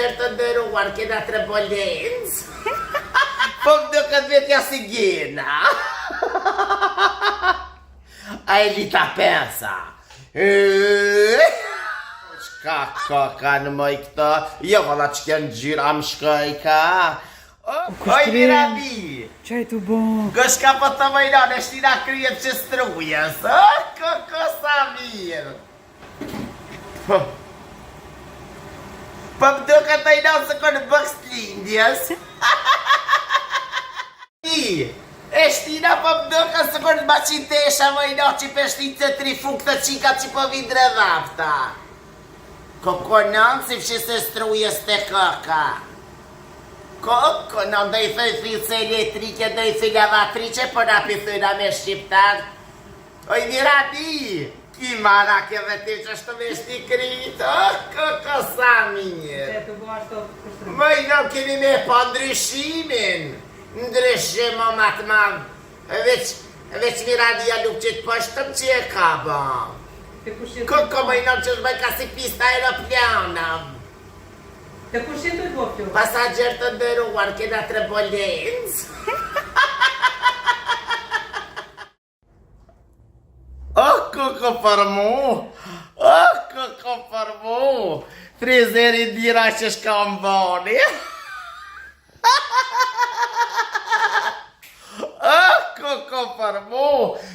Pasager të ndëruar, kena trebolens. Po më duket vetja si gjena. A e lita pensa. Qka ka në mëj këta? Jo, valla që kënë gjyrë, am shkoj ka. Oj, Miradi! Qaj të bon? Gëshka po të mëjnon, e shtina kryet që strujës. Koko sa mirë. Po më duke të inonë se kënë bëks lindjes. E shtina po më duke se kënë maqintesha mëjnon që peshtit se tri fuk të qika që po vidre dhafta. Koko nënë si fshi se strujës të këka. Koko nënë do i thëj filse elektrike, do i thëj lavatrice, po na pithëna me shqiptar. Oj, Miradi! Ki mara ke dhe ti që është me shti kritë, koko sa mirë. Mëj nuk kemi me pa ndryshimin. Ndryshim o matë madhë. Veç Miradia nuk që të pështëm që e ka ba. Koko mëj nuk që është bëj ka si pista aeroplana. Të kush jetë të bofjo? Pasager të ndëruar, kena trebolens. Koko për mu, koko për mu, frizeri dira që shka më boni. Koko për mu,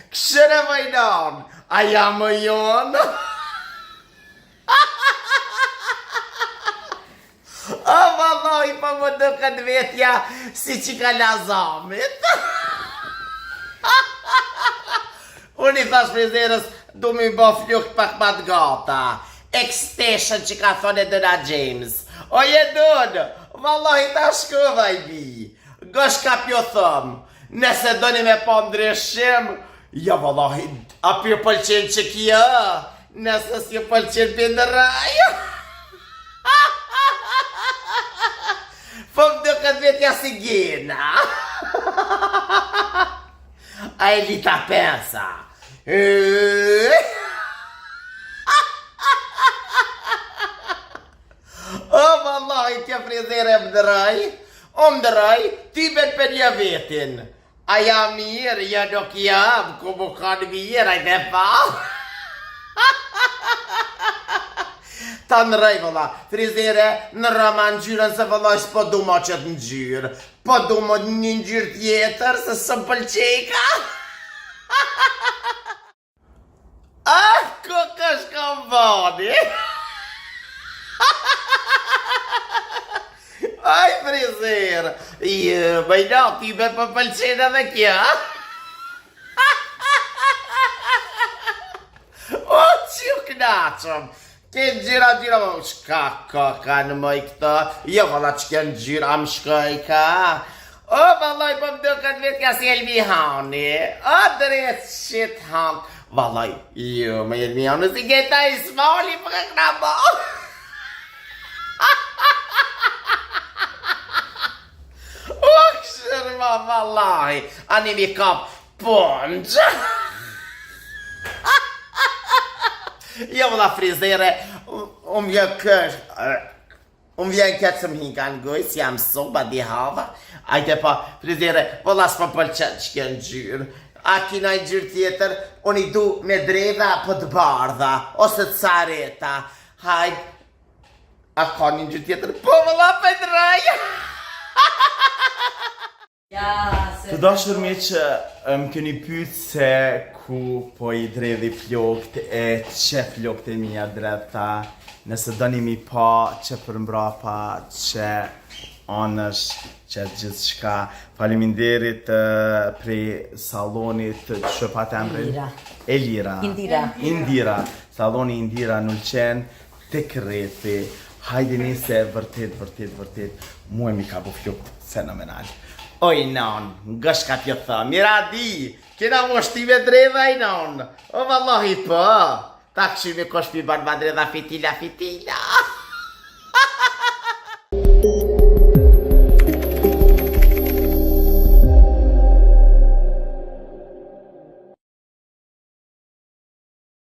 këshëre vajnan, a jam më jonë. Vallaj, pa më duket vetja si që ka lazamit. Unë i thash frizerës, du mi bo flukt pak mat gata. Extension që ka thone Dona James. O je dënë, vallaj ta shkëva i bi. Gësh ka pjo thëmë, nëse doni me po ndryshim, ja vallaj, a pjo pëlqen që kja, nëse si pëlqen pëndëraj. Po më duket vetja si gjena. A e lita pensa. O, vallaj, kjo frizere më dëraj. O më dëraj, ty bet për një vetin. A jam mirë, ja nuk jam, ku mu kanë mirë, a i dhe pa. Ta në rej, vëlla, frizere në rama në gjyrën se vëlla është po du ma qëtë në gjyrë. Po du ma një gjyrë tjetër se së më pëlqeka. Ku kësh ka më bani? Aj, frizere, bëjna, ti me për pëlqenë edhe kja. O, që knaqëm. Kënë gjyra, shka ka në mëj këta, jo valla që kënë gjyra më shkoj ka. O, vallaj, po më duket vetja si Elmihani, o, drejt shit hanë. Vallaj, jo, me Elmihani si geta i smali për këna bo. O, këshërma, vallaj, anim i kap punç. Jo, vëlla frizere, unë vjen këtë së më hinka në gojë, si jam soba di hava. Ajte pa, frizere, vëlla s'pa pëlqen që kënë gjyrë. A kina i gjyrë tjetër, unë i du me dreva për të bardha, ose të sareta. Hajt, a ka një gjyrë tjetër, po vëlla për draj. Të dashur mi që më këni pytë se ku po i dredhi flokt e që flokt e mija dreta, nëse doni mi pa që për mbrapa që anësh që gjithë shka. Faleminderit prej salonit që pa të emrin? Elira. Indira. Saloni Indira në Ulqen të krepi. Hajdini se vërtet, muaj mi ka bu flokt fenomenal. Oj, non, nga shka t'jo tha, Miradi, kena moshtive dreva i non. O, vallahi, po, ta këshime kosh pi ban dreva fitila.